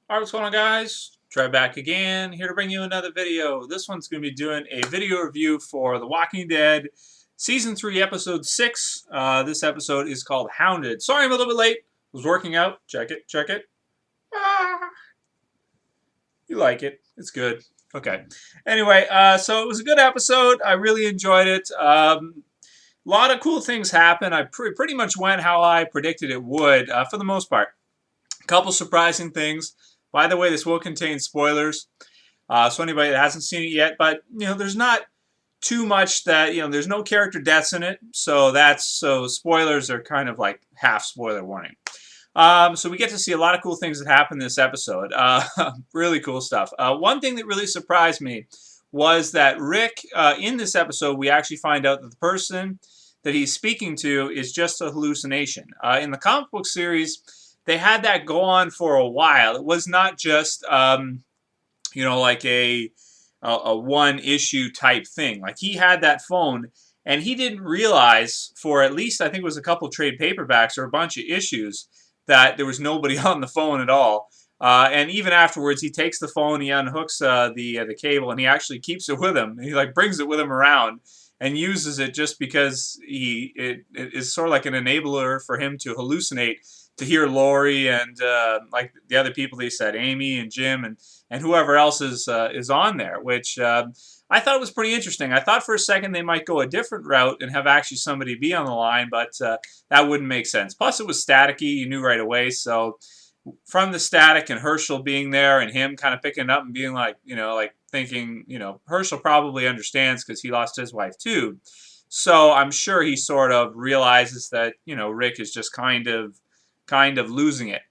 Alright, what's going on, guys? Trev back again, here to bring you another video. This one's going to be doing a video review for The Walking Dead Season 3, Episode 6. This episode is called Hounded. Sorry I'm a little bit late. Was working out. Check it, check it. Ah, you like it. It's good. Okay. Anyway, so it was a good episode. I really enjoyed it. A lot of cool things happened. I pretty much went how I predicted it would, for the most part. A couple surprising things. By the way, this will contain spoilers, so anybody that hasn't seen it yet, but there's not too much that there's no character deaths in it, so spoilers are kind of like half spoiler warning. So we get to see a lot of cool things that happen in this episode. Really cool stuff. One thing that really surprised me was that Rick, in this episode, we actually find out that the person that he's speaking to is just a hallucination. In the comic book series, they had that go on for a while. It was not just, like a one-issue type thing. Like, he had that phone, and he didn't realize for at least, I think it was a couple trade paperbacks or a bunch of issues, that there was nobody on the phone at all. And even afterwards, he takes the phone, he unhooks the cable, and he actually keeps it with him. He brings it with him around and uses it just because it is sort of like an enabler for him to hallucinate, to hear Lori and like the other people they said, Amy and Jim and whoever else is on there, which I thought was pretty interesting. I thought for a second they might go a different route and have actually somebody be on the line, but that wouldn't make sense. Plus it was staticky, you knew right away, so from the static and Herschel being there and him kind of picking it up and being like, thinking, Herschel probably understands because he lost his wife too. So I'm sure he sort of realizes that, Rick is just kind of losing it,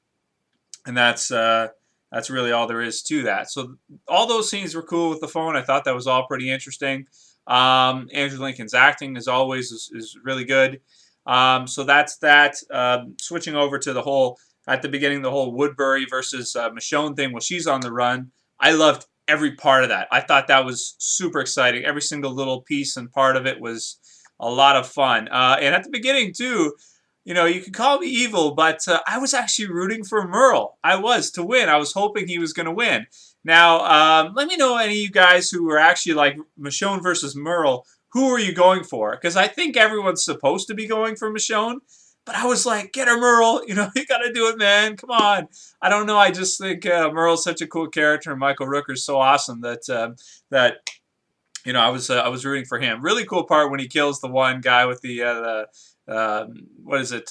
and that's really all there is to that. So all those scenes were cool with the phone. I thought that was all pretty interesting. Andrew Lincoln's acting, as always, is really good. So that's that. Switching over to the whole, at the beginning, the whole Woodbury versus Michonne thing. Well, she's on the run. I loved every part of that. I thought that was super exciting. Every single little piece and part of it was a lot of fun. And at the beginning too, you could call me evil, but I was actually rooting for Merle. I was, to win. I was hoping he was going to win. Now, let me know, any of you guys who were actually like Michonne versus Merle, who were you going for? Because I think everyone's supposed to be going for Michonne, but I was like, get her, Merle. You got to do it, man. Come on. I don't know. I just think Merle's such a cool character, and Michael Rooker's so awesome that I was rooting for him. Really cool part when he kills the one guy with the what is it,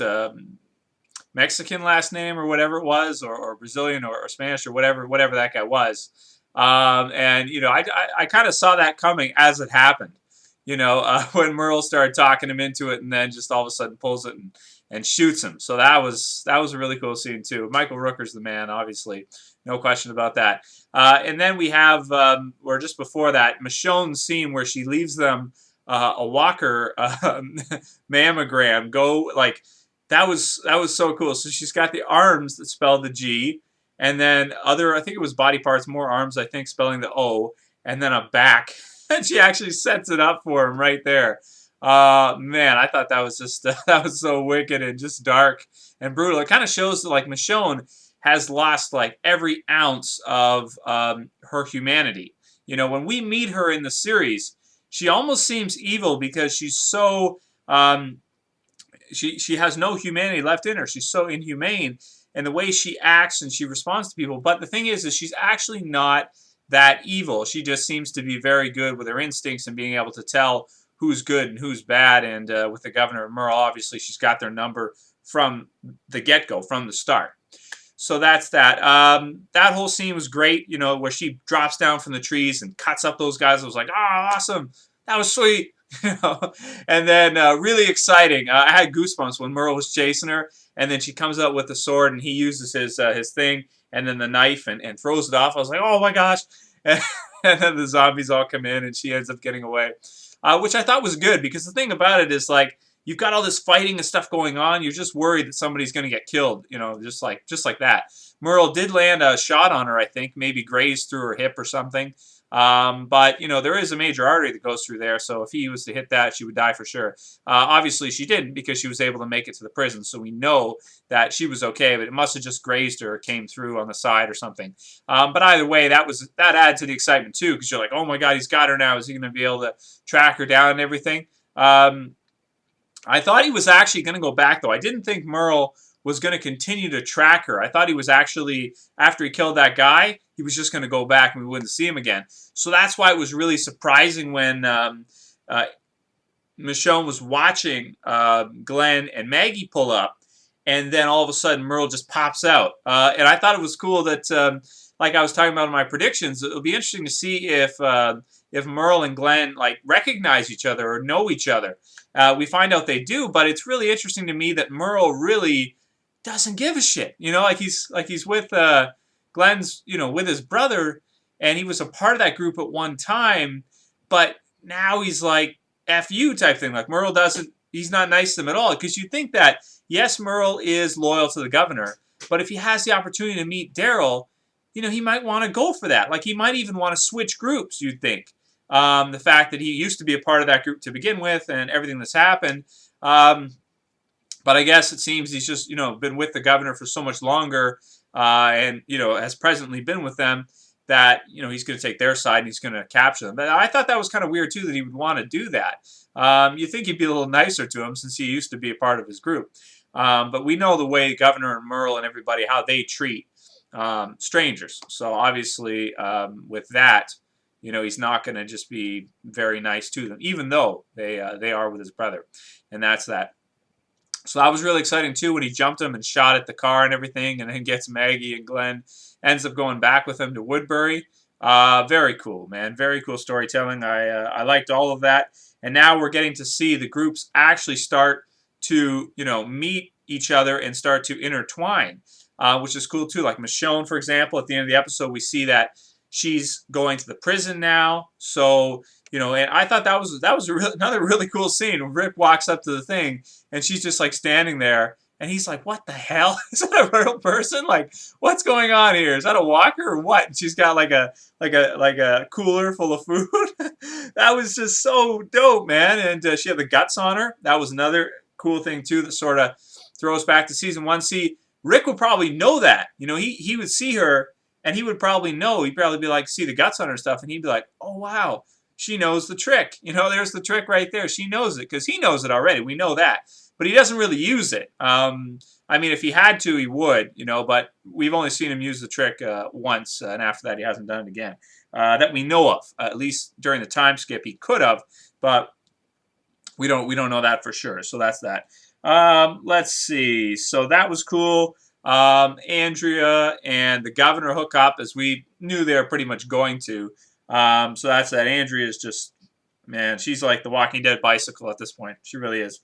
Mexican last name or whatever it was, or Brazilian or Spanish or whatever that guy was. And I kind of saw that coming as it happened. When Merle started talking him into it, and then just all of a sudden pulls it and shoots him. So that was a really cool scene too. Michael Rooker's the man, obviously, no question about that. And then we have, or just before that, Michonne's scene where she leaves them a Walker mammogram. That was so cool. So she's got the arms that spell the G, and then I think it was body parts, more arms, I think, spelling the O, and then a back. And she actually sets it up for him right there. Man, I thought that was just that was so wicked and just dark and brutal. It kind of shows that Michonne has lost every ounce of her humanity. When we meet her in the series, she almost seems evil because she's so she has no humanity left in her. She's so inhumane in the way she acts and she responds to people. But the thing is she's actually not that evil. She just seems to be very good with her instincts and being able to tell who's good and who's bad. And with the Governor and Merle, obviously she's got their number from the get-go, from the start. So that's that. That whole scene was great, where she drops down from the trees and cuts up those guys. I was like, oh, awesome. That was sweet. And then really exciting. I had goosebumps when Merle was chasing her, and then she comes out with the sword, and he uses his thing, and then the knife, and throws it off. I was like, oh my gosh. And then the zombies all come in, and she ends up getting away, which I thought was good, because the thing about it is, you've got all this fighting and stuff going on. You're just worried that somebody's going to get killed, just like that. Merle did land a shot on her, I think, maybe grazed through her hip or something. But, you know, there is a major artery that goes through there, so if he was to hit that, she would die for sure. Obviously, she didn't because she was able to make it to the prison, so we know that she was okay, but it must have just grazed her or came through on the side or something. But either way, that added to the excitement, too, because you're like, oh, my God, he's got her now. Is he going to be able to track her down and everything? I thought he was actually going to go back, though. I didn't think Merle was going to continue to track her. I thought he was actually, after he killed that guy, he was just going to go back and we wouldn't see him again. So that's why it was really surprising when Michonne was watching Glenn and Maggie pull up, and then all of a sudden Merle just pops out. And I thought it was cool that, like I was talking about in my predictions, it'll be interesting to see if Merle and Glenn like recognize each other or know each other. We find out they do, but it's really interesting to me that Merle really doesn't give a shit. You know, like he's with Glenn's, you know, with his brother, and he was a part of that group at one time, but now he's like F you type thing. Like Merle he's not nice to them at all, because you think that, yes, Merle is loyal to the governor, but if he has the opportunity to meet Daryl, you know, he might want to go for that. Like he might even want to switch groups, you'd think. The fact that he used to be a part of that group to begin with and everything that's happened. But I guess it seems he's just, you know, been with the governor for so much longer and, you know, has presently been with them that, you know, he's going to take their side and he's going to capture them. But I thought that was kind of weird, too, that he would want to do that. You think he'd be a little nicer to him since he used to be a part of his group. But we know the way Governor and Merle and everybody, how they treat strangers. So obviously with that, you know, he's not going to just be very nice to them, even though they are with his brother. And that's that. So that was really exciting, too, when he jumped him and shot at the car and everything, and then gets Maggie and Glenn, ends up going back with him to Woodbury. Very cool, man. Very cool storytelling. I liked all of that. And now we're getting to see the groups actually start to, you know, meet each other and start to intertwine, which is cool, too. Like Michonne, for example, at the end of the episode, we see that she's going to the prison now. So, you know, and I thought that was another really cool scene. Rick walks up to the thing, and she's just like standing there, and he's like, "What the hell? Is that a real person? Like, what's going on here? Is that a walker or what?" And she's got like a cooler full of food. That was just so dope, man. And she had the guts on her. That was another cool thing too that sort of throws back to season 1. See, Rick would probably know that. You know, he would see her, and he would probably know. He'd probably be like, see the guts on her stuff, and he'd be like, "Oh wow. She knows the trick." You know, there's the trick right there. She knows it because he knows it already. We know that. But he doesn't really use it. I mean, if he had to, he would, you know, but we've only seen him use the trick once, and after that, he hasn't done it again. That we know of. At least during the time skip, he could have, but we don't know that for sure. So that's that. Let's see. So that was cool. Andrea and the governor hook up, as we knew they were pretty much going to. So that's that. Andrea is just, man, she's like the Walking Dead bicycle at this point. She really is.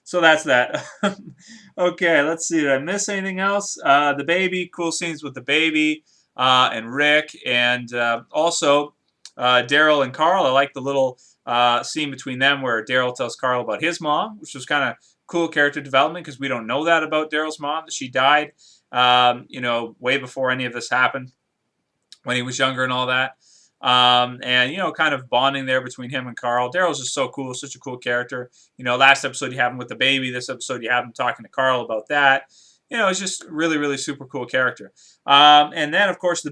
So that's that. Okay, let's see. Did I miss anything else? The baby, cool scenes with the baby and Rick, and also Daryl and Carl. I like the little scene between them where Daryl tells Carl about his mom, which was kind of cool character development because we don't know that about Daryl's mom, that she died, you know, way before any of this happened, when he was younger and all that. And, you know, kind of bonding there between him and Carl. Daryl's just so cool, such a cool character. You know, last episode you have him with the baby. This episode you have him talking to Carl about that. You know, it's just really, really super cool character. And then, of course,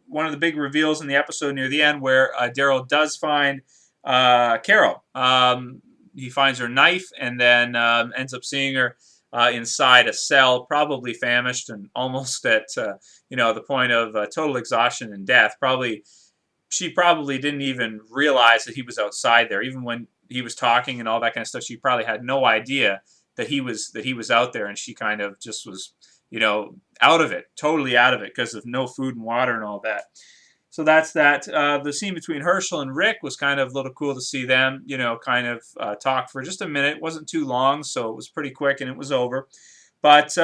one of the big reveals in the episode near the end where Daryl does find Carol. He finds her knife and then ends up seeing her inside a cell, probably famished and almost at, you know, the point of total exhaustion and death. She probably didn't even realize that he was outside there. Even when he was talking and all that kind of stuff, she probably had no idea that he was out there, and she kind of just was, you know, out of it, totally out of it because of no food and water and all that. So that's that. The scene between Herschel and Rick was kind of a little cool to see them, you know, kind of talk for just a minute. It wasn't too long, so it was pretty quick and it was over. But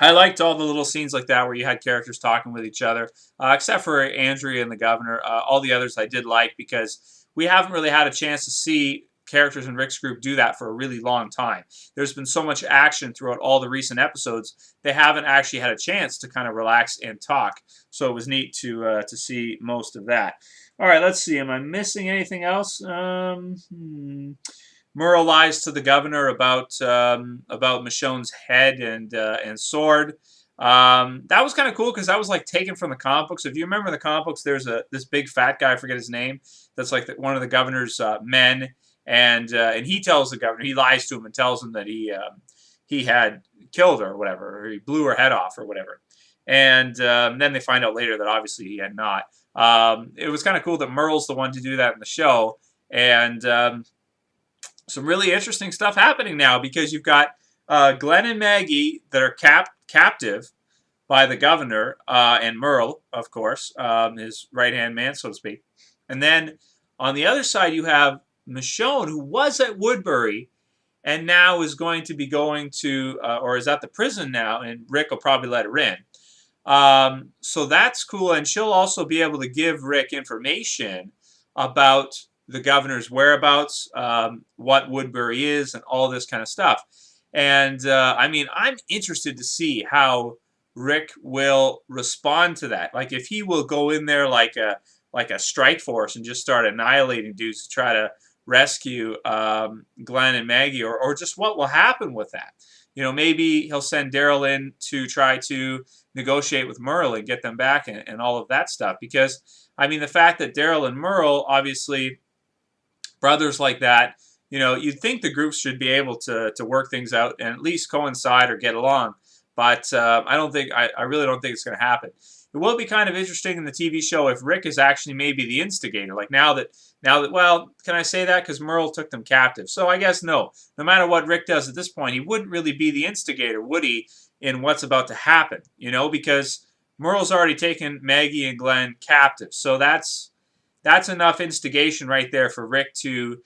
I liked all the little scenes like that where you had characters talking with each other, except for Andrea and the governor. All the others I did like because we haven't really had a chance to see characters in Rick's group do that for a really long time. There's been so much action throughout all the recent episodes, they haven't actually had a chance to kind of relax and talk. So it was neat to see most of that. All right, let's see. Am I missing anything else? Merle lies to the governor about Michonne's head and sword. That was kind of cool because that was like taken from the comic books. If you remember the comic books, there's this big fat guy, I forget his name, that's like one of the governor's men, and he tells the governor, he lies to him and tells him that he had killed her or whatever, or he blew her head off or whatever. And then they find out later that obviously he had not. It was kind of cool that Merle's the one to do that in the show, and some really interesting stuff happening now because you've got Glenn and Maggie that are captive by the governor and Merle, of course, his right-hand man, so to speak. And then on the other side, you have Michonne, who was at Woodbury and now is going to be going to, or is at the prison now, and Rick will probably let her in. So that's cool, and she'll also be able to give Rick information about the governor's whereabouts, what Woodbury is, and all this kind of stuff. And I mean, I'm interested to see how Rick will respond to that. Like if he will go in there like a strike force and just start annihilating dudes to try to rescue Glenn and Maggie, or just what will happen with that. You know, maybe he'll send Daryl in to try to negotiate with Merle and get them back and all of that stuff. Because, I mean, the fact that Daryl and Merle, obviously brothers like that, you know, you'd think the groups should be able to work things out and at least coincide or get along. But I really don't think it's going to happen. It will be kind of interesting in the TV show if Rick is actually maybe the instigator. Like now that, well, can I say that? Because Merle took them captive. So I guess no. No matter what Rick does at this point, he wouldn't really be the instigator, would he, in what's about to happen? You know, because Merle's already taken Maggie and Glenn captive. So that's enough instigation right there for Rick to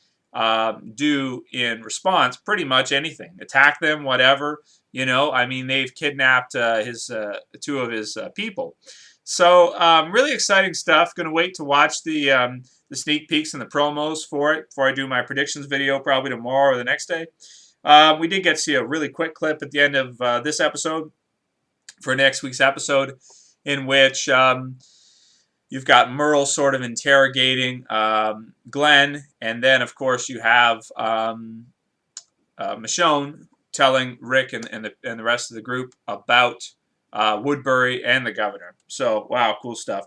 do in response pretty much anything. Attack them, whatever. You know, I mean, they've kidnapped two of his people. So really exciting stuff. Going to wait to watch the sneak peeks and the promos for it before I do my predictions video, probably tomorrow or the next day. We did get to see a really quick clip at the end of this episode for next week's episode in which you've got Merle sort of interrogating Glenn, and then, of course, you have Michonne telling Rick and the rest of the group about Woodbury and the governor. So, wow, cool stuff.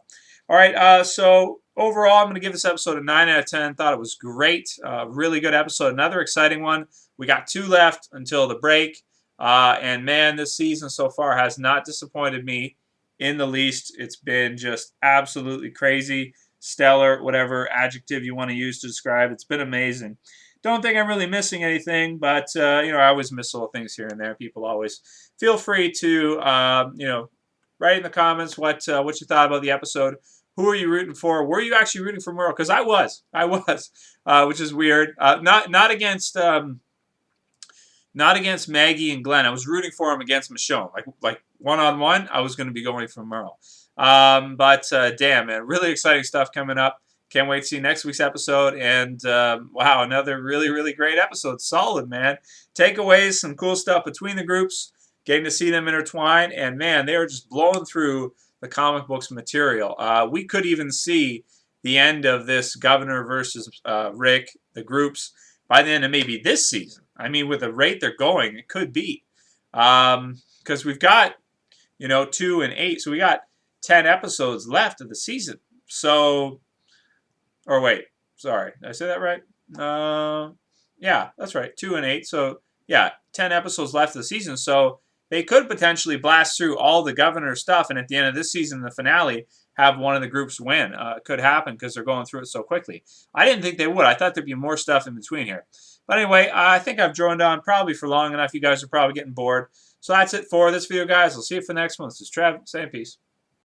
All right, so overall, I'm going to give this episode a 9 out of 10. Thought it was great. Really good episode. Another exciting one. We got 2 left until the break. And, man, this season so far has not disappointed me in the least. It's been just absolutely crazy, stellar, whatever adjective you want to use to describe. It's been amazing. Don't think I'm really missing anything, but, you know, I always miss little things here and there. People always feel free to, you know, write in the comments what you thought about the episode. Who are you rooting for? Were you actually rooting for Merle? Because I was, which is weird. Not against Maggie and Glenn. I was rooting for him against Michonne. Like one-on-one, I was going to be going for Merle. But damn, man, really exciting stuff coming up. Can't wait to see next week's episode. And wow, another really, really great episode. Solid, man. Takeaways, some cool stuff between the groups. Getting to see them intertwine. And man, they are just blowing through the comic books material. We could even see the end of this Governor versus Rick, the groups, by the end of maybe this season. I mean, with the rate they're going, it could be. Because we've got, you know, 2 and 8. So we got 10 episodes left of the season. So, or wait, sorry. Did I say that right? Yeah, that's right. 2 and 8. So, yeah, 10 episodes left of the season. So they could potentially blast through all the Governor stuff, and at the end of this season, the finale, have one of the groups win. It could happen because they're going through it so quickly. I didn't think they would. I thought there'd be more stuff in between here. But anyway, I think I've droned on probably for long enough. You guys are probably getting bored. So that's it for this video, guys. I'll see you for the next one. This is Trev saying peace.